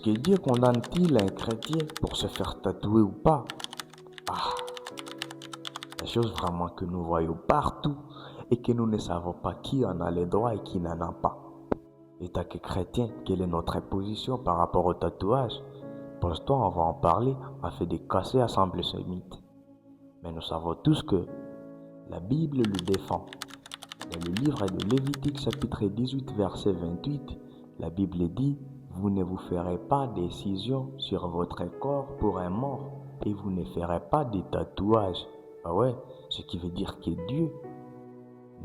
Est-ce que Dieu condamne-t-il un chrétien pour se faire tatouer ou pas? Ah, des choses vraiment que nous voyons partout et que nous ne savons pas qui en a les droits et qui n'en a pas. Et tant que chrétien, quelle est notre position par rapport au tatouage? Pose-toi, on va en parler afin de casser ensemble ce mythe. Mais nous savons tous que la Bible le défend. Dans le livre de Lévitique chapitre 18 verset 28, la Bible dit: vous ne vous ferez pas d'incision sur votre corps pour un mort et vous ne ferez pas de tatouage. Ah ouais, ce qui veut dire que Dieu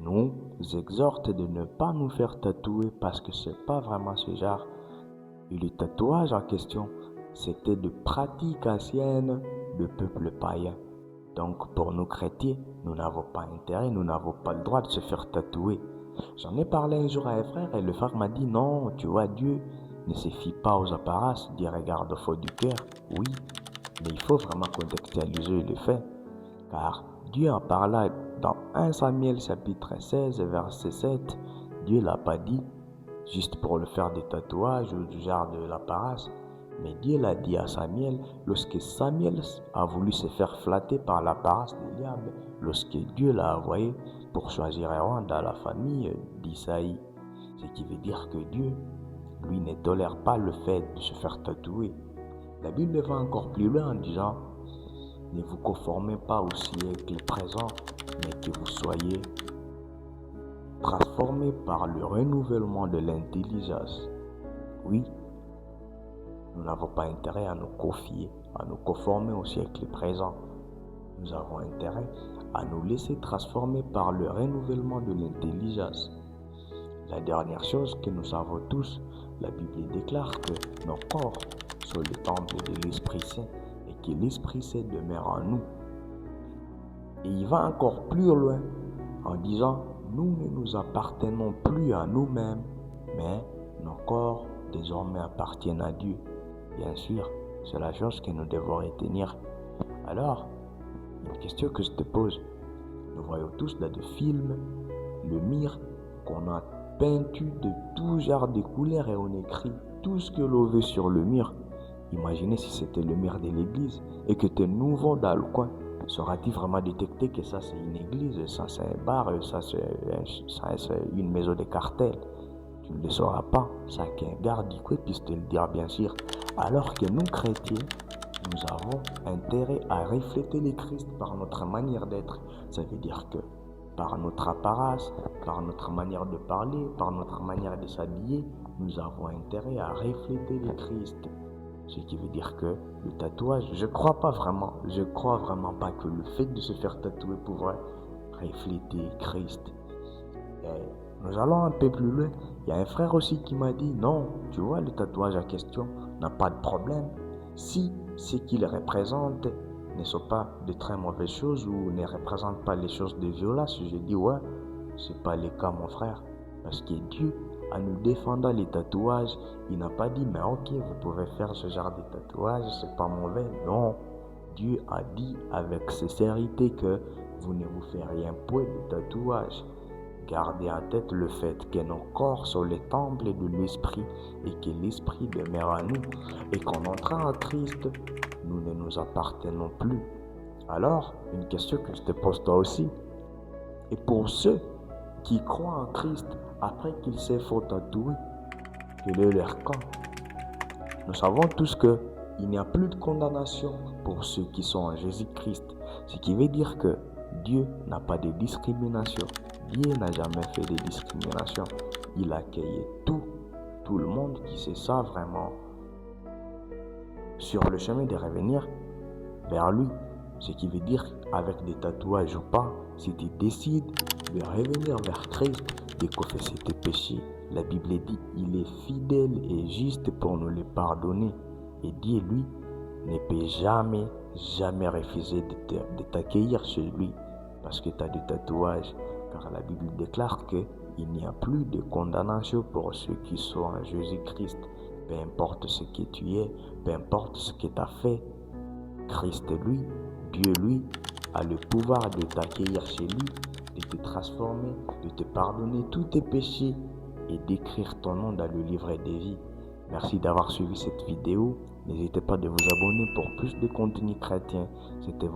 nous exhorte de ne pas nous faire tatouer parce que c'est pas vraiment ce genre. Et le tatouage en question, c'était de pratiques anciennes de peuples païens. Donc pour nous chrétiens, nous n'avons pas intérêt, nous n'avons pas le droit de se faire tatouer. J'en ai parlé un jour à un frère et le frère m'a dit: non, tu vois, Dieu ne se fie pas aux apparences, dit regarde au fond du cœur. Oui, mais il faut vraiment contextualiser le fait, car Dieu en parla dans 1 Samuel chapitre 16 verset 7. Dieu l'a pas dit juste pour le faire des tatouages ou du genre de l'apparence, mais Dieu l'a dit à Samuel lorsque Samuel a voulu se faire flatter par l'apparence de diable, lorsque Dieu l'a envoyé pour choisir un roi dans la famille d'Isaïe. Ce qui veut dire que Dieu, lui, ne tolère pas le fait de se faire tatouer. La Bible va encore plus loin en disant: ne vous conformez pas au siècle présent, mais que vous soyez transformés par le renouvellement de l'intelligence. Oui, nous n'avons pas intérêt à nous confier, à nous conformer au siècle présent. Nous avons intérêt à nous laisser transformer par le renouvellement de l'intelligence. La dernière chose que nous savons tous, la Bible déclare que nos corps sont le temple de l'Esprit Saint et que l'Esprit Saint demeure en nous. Et il va encore plus loin en disant: nous ne nous appartenons plus à nous-mêmes, mais nos corps désormais appartiennent à Dieu. Bien sûr, c'est la chose que nous devons retenir. Alors, une question que je te pose: nous voyons tous dans des films le mire qu'on a peintu de tout genre de couleurs et on écrit tout ce que l'on veut sur le mur. Imaginez si c'était le mur de l'église et que tu es nouveau dans le coin. Sauras-tu vraiment détecter que ça c'est une église, ça c'est un bar, ça c'est une maison de cartel? Tu ne le sauras pas. Ça qu'un garde qui puisse te le dire, bien sûr. Alors que nous chrétiens, nous avons intérêt à refléter le Christ par notre manière d'être. Ça veut dire que par notre apparence, par notre manière de parler, par notre manière de s'habiller, nous avons intérêt à refléter le Christ. Ce qui veut dire que le tatouage, je crois vraiment pas que le fait de se faire tatouer pourrait refléter Christ. Et nous allons un peu plus loin. Il y a un frère aussi qui m'a dit: non, tu vois, le tatouage en question n'a pas de problème si ce qu'il représente ne sont pas de très mauvaises choses ou ne représentent pas les choses de violence. Je dis: ouais, c'est pas le cas, mon frère, parce que Dieu, en nous défendant les tatouages, il n'a pas dit: mais ok, vous pouvez faire ce genre de tatouage, c'est pas mauvais. Non, Dieu a dit avec sincérité que vous ne vous feriez un point de tatouage. Gardez en tête le fait que nos corps sont les temples de l'Esprit et que l'Esprit demeure en nous et qu'en entrant en Christ, nous ne nous appartenons plus. Alors, une question que je te pose toi aussi: et pour ceux qui croient en Christ après qu'ils s'est fait tatouer, quel est leur camp? Nous savons tous qu'il n'y a plus de condamnation pour ceux qui sont en Jésus-Christ, ce qui veut dire que Dieu n'a pas de discrimination. Dieu n'a jamais fait de discrimination. Il accueille tout le monde qui se sent vraiment sur le chemin de revenir vers lui. Ce qui veut dire, avec des tatouages ou pas, si tu décides de revenir vers Christ, de confesser tes péchés, la Bible dit: il est fidèle et juste pour nous les pardonner. Et Dieu, lui, ne peut jamais refuser de t'accueillir chez lui parce que tu as des tatouages. Car la Bible déclare qu'il n'y a plus de condamnation pour ceux qui sont en Jésus-Christ. Peu importe ce que tu es, peu importe ce que tu as fait, Christ, lui, Dieu, lui, a le pouvoir de t'accueillir chez lui, de te transformer, de te pardonner tous tes péchés et d'écrire ton nom dans le livre de vie. Merci d'avoir suivi cette vidéo. N'hésitez pas de vous abonner pour plus de contenu chrétien. C'était votre